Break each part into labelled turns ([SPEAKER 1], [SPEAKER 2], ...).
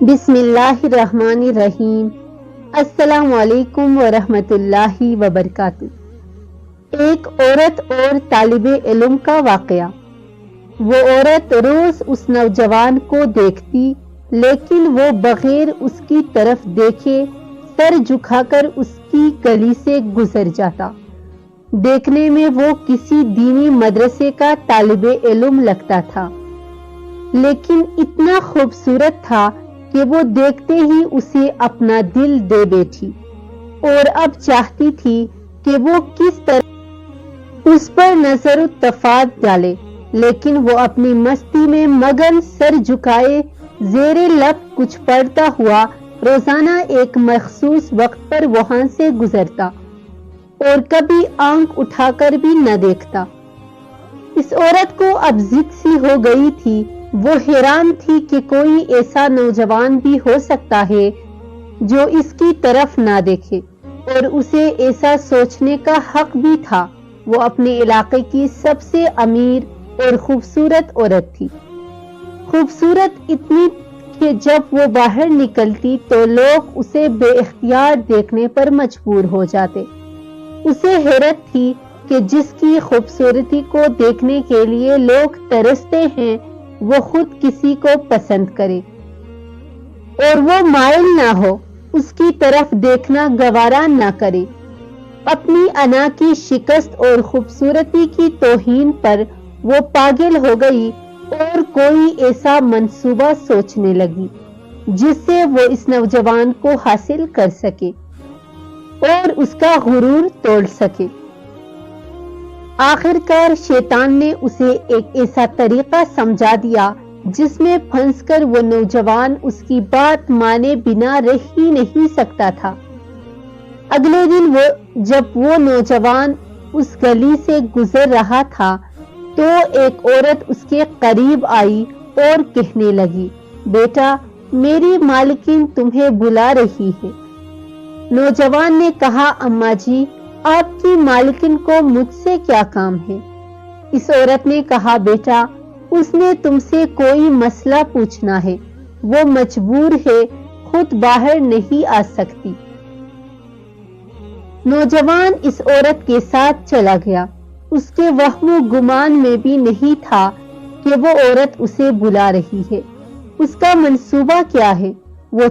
[SPEAKER 1] بسم اللہ الرحمن الرحیم۔ السلام علیکم ورحمۃ اللہ وبرکاتہ۔ ایک عورت اور طالب علم کا واقعہ۔ وہ عورت روز اس نوجوان کو دیکھتی، لیکن وہ بغیر اس کی طرف دیکھے سر جھکا کر اس کی گلی سے گزر جاتا۔ دیکھنے میں وہ کسی دینی مدرسے کا طالب علم لگتا تھا، لیکن اتنا خوبصورت تھا کہ وہ دیکھتے ہی اسے اپنا دل دے بیٹھی، اور اب چاہتی تھی کہ وہ کس طرح اس پر نظر اتفاق ڈالے، لیکن وہ اپنی مستی میں مگن سر جھکائے زیر لب کچھ پڑھتا ہوا روزانہ ایک مخصوص وقت پر وہاں سے گزرتا اور کبھی آنکھ اٹھا کر بھی نہ دیکھتا۔ اس عورت کو اب ضد سی ہو گئی تھی۔ وہ حیران تھی کہ کوئی ایسا نوجوان بھی ہو سکتا ہے جو اس کی طرف نہ دیکھے، اور اسے ایسا سوچنے کا حق بھی تھا۔ وہ اپنے علاقے کی سب سے امیر اور خوبصورت عورت تھی، خوبصورت اتنی کہ جب وہ باہر نکلتی تو لوگ اسے بے اختیار دیکھنے پر مجبور ہو جاتے۔ اسے حیرت تھی کہ جس کی خوبصورتی کو دیکھنے کے لیے لوگ ترستے ہیں وہ خود کسی کو پسند کرے اور وہ مائل نہ ہو، اس کی طرف دیکھنا گوارا نہ کرے۔ اپنی انا کی شکست اور خوبصورتی کی توہین پر وہ پاگل ہو گئی اور کوئی ایسا منصوبہ سوچنے لگی جس سے وہ اس نوجوان کو حاصل کر سکے اور اس کا غرور توڑ سکے۔ آخر کار شیطان نے اسے ایک ایسا طریقہ سمجھا دیا جس میں پھنس کر وہ نوجوان اس کی بات مانے بنا رہ ہی نہیں سکتا تھا۔ اگلے دن جب وہ نوجوان اس گلی سے گزر رہا تھا تو ایک عورت اس کے قریب آئی اور کہنے لگی، بیٹا، میری مالکن تمہیں بلا رہی ہے۔ نوجوان نے کہا، اماں جی، آپ کی مالکن کو مجھ سے کیا کام ہے؟ اس عورت نے کہا، بیٹا، اس نے تم سے کوئی مسئلہ پوچھنا ہے، وہ مجبور ہے، خود باہر نہیں آ سکتی۔ نوجوان اس عورت کے ساتھ چلا گیا۔ اس کے وہم و گمان میں بھی نہیں تھا کہ وہ عورت اسے بلا رہی ہے۔ اس کا منصوبہ کیا ہے؟ وہ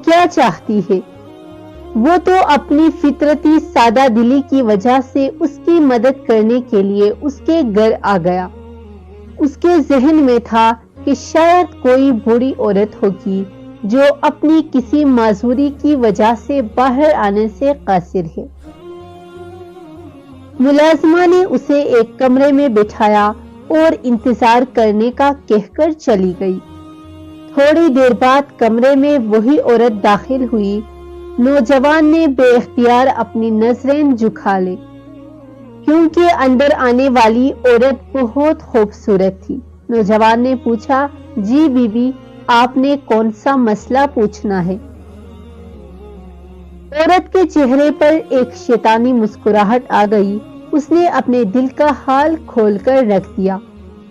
[SPEAKER 1] کیا چاہتی ہے؟ وہ تو اپنی فطرتی سادہ دلی کی وجہ سے اس کی مدد کرنے کے لیے اس کے گھر آ گیا۔ اس کے ذہن میں تھا کہ شاید کوئی بوڑھی عورت ہوگی جو اپنی کسی معذوری کی وجہ سے باہر آنے سے قاصر ہے۔ ملازمہ نے اسے ایک کمرے میں بٹھایا اور انتظار کرنے کا کہہ کر چلی گئی۔ تھوڑی دیر بعد کمرے میں وہی عورت داخل ہوئی۔ نوجوان نے بے اختیار اپنی نظریں جھکا لی، کیونکہ اندر آنے والی عورت بہت خوبصورت تھی۔ نوجوان نے پوچھا، جی بی بی، آپ نے کون سا مسئلہ پوچھنا ہے؟ عورت کے چہرے پر ایک شیطانی مسکراہٹ آ گئی۔ اس نے اپنے دل کا حال کھول کر رکھ دیا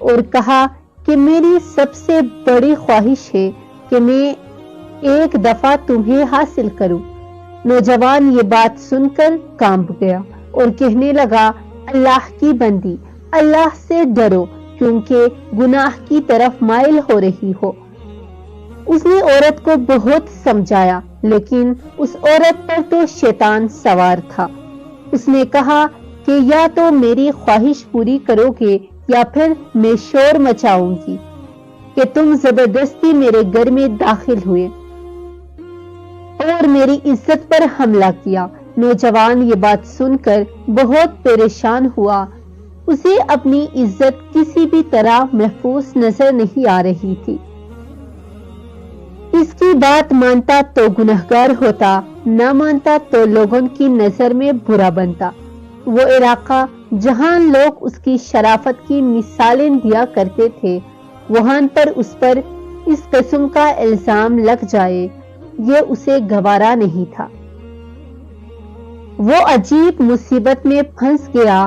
[SPEAKER 1] اور کہا کہ میری سب سے بڑی خواہش ہے کہ میں ایک دفعہ تمہیں حاصل کروں۔ نوجوان یہ بات سن کر کانپ گیا اور کہنے لگا، اللہ کی بندی، اللہ سے ڈرو، کیونکہ گناہ کی طرف مائل ہو رہی ہو۔ اس نے عورت کو بہت سمجھایا، لیکن اس عورت پر تو شیطان سوار تھا۔ اس نے کہا کہ یا تو میری خواہش پوری کرو گے یا پھر میں شور مچاؤں گی کہ تم زبردستی میرے گھر میں داخل ہوئے اور میری عزت پر حملہ کیا۔ نوجوان یہ بات سن کر بہت پریشان ہوا۔ اسے اپنی عزت کسی بھی طرح محفوظ نظر نہیں آ رہی تھی۔ اس کی بات مانتا تو گنہگار ہوتا، نہ مانتا تو لوگوں کی نظر میں برا بنتا۔ وہ علاقہ جہاں لوگ اس کی شرافت کی مثالیں دیا کرتے تھے، وہاں پر اس پر اس قسم کا الزام لگ جائے، یہ اسے گوارا نہیں تھا۔ وہ عجیب مصیبت میں پھنس گیا۔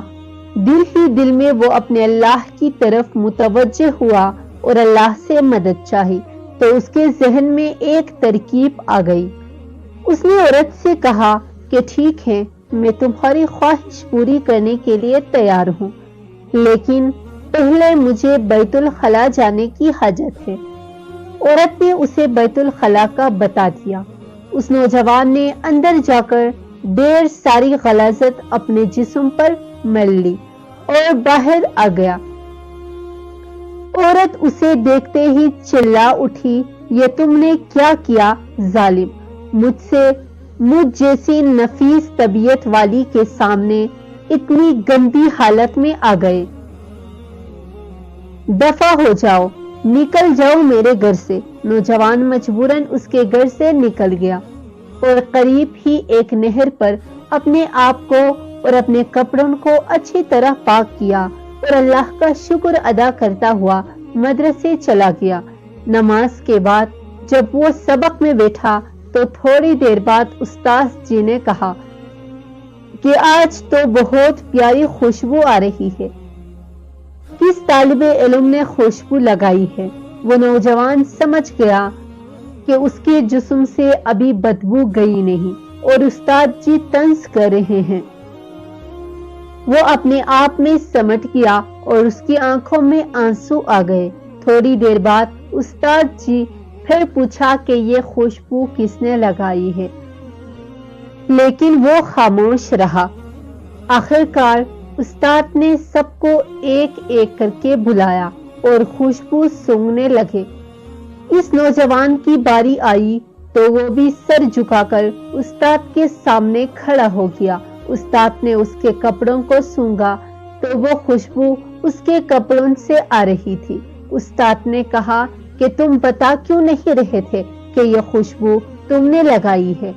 [SPEAKER 1] دل ہی دل میں وہ اپنے اللہ کی طرف متوجہ ہوا اور اللہ سے مدد چاہی۔ تو اس کے ذہن میں ایک ترکیب آ گئی۔ اس نے عورت سے کہا کہ ٹھیک ہے، میں تمہاری خواہش پوری کرنے کے لیے تیار ہوں، لیکن پہلے مجھے بیت الخلا جانے کی حاجت ہے۔ عورت نے اسے بیت الخلا کا بتا دیا۔ اس نوجوان نے اندر جا کر ڈھیر ساری غلاظت اپنے جسم پر مل لی اور باہر آ گیا۔ عورت اسے دیکھتے ہی چلا اٹھی، یہ تم نے کیا کیا ظالم؟ مجھ جیسی نفیس طبیعت والی کے سامنے اتنی گندی حالت میں آ گئے۔ دفع ہو جاؤ، نکل جاؤ میرے گھر سے۔ نوجوان مجبوراً اس کے گھر سے نکل گیا اور قریب ہی ایک نہر پر اپنے آپ کو اور اپنے کپڑوں کو اچھی طرح پاک کیا اور اللہ کا شکر ادا کرتا ہوا مدرسے چلا گیا۔ نماز کے بعد جب وہ سبق میں بیٹھا تو تھوڑی دیر بعد استاد جی نے کہا کہ آج تو بہت پیاری خوشبو آ رہی ہے۔ کس طالب علم نے خوشبو لگائی ہے؟ وہ نوجوان سمجھ گیا کہ اس کے جسم سے ابھی بدبو گئی نہیں اور استاد جی طنز کر رہے ہیں۔ وہ اپنے آپ میں سمٹ گیا اور اس کی آنکھوں میں آنسو آ گئے۔ تھوڑی دیر بعد استاد جی پھر پوچھا کہ یہ خوشبو کس نے لگائی ہے، لیکن وہ خاموش رہا۔ آخرکار استاد نے سب کو ایک ایک کر کے بلایا اور خوشبو سونگھنے لگے۔ اس نوجوان کی باری آئی تو وہ بھی سر جھکا کر استاد کے سامنے کھڑا ہو گیا۔ استاد نے اس کے کپڑوں کو سونگھا تو وہ خوشبو اس کے کپڑوں سے آ رہی تھی۔ استاد نے کہا کہ تم بتا کیوں نہیں رہے تھے کہ یہ خوشبو تم نے لگائی ہے؟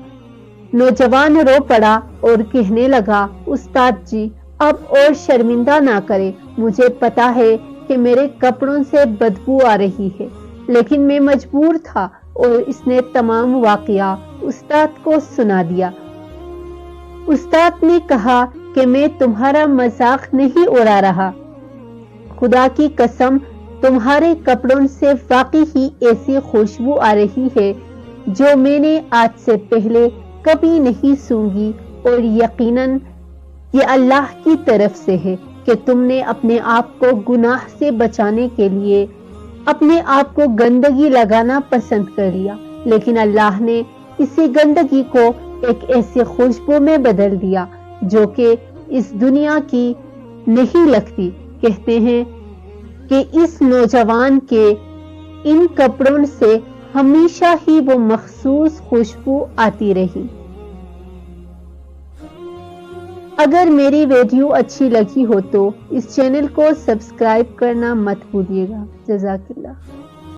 [SPEAKER 1] نوجوان رو پڑا اور کہنے لگا، استاد جی اب اور شرمندہ نہ کرے، مجھے پتا ہے کہ میرے کپڑوں سے بدبو آ رہی ہے، لیکن میں مجبور تھا۔ اور اس نے تمام واقعہ استاد کو سنا دیا۔ استاد نے کہا کہ میں تمہارا مذاق نہیں اڑا رہا، خدا کی قسم تمہارے کپڑوں سے واقعی ہی ایسی خوشبو آ رہی ہے جو میں نے آج سے پہلے کبھی نہیں سونگھی، اور یقیناً یہ اللہ کی طرف سے ہے کہ تم نے اپنے آپ کو گناہ سے بچانے کے لیے اپنے آپ کو گندگی لگانا پسند کر لیا، لیکن اللہ نے اسی گندگی کو ایک ایسی خوشبو میں بدل دیا جو کہ اس دنیا کی نہیں لگتی۔ کہتے ہیں کہ اس نوجوان کے ان کپڑوں سے ہمیشہ ہی وہ مخصوص خوشبو آتی رہی۔ اگر میری ویڈیو اچھی لگی ہو تو اس چینل کو سبسکرائب کرنا مت بھولیے گا۔ جزاک اللہ۔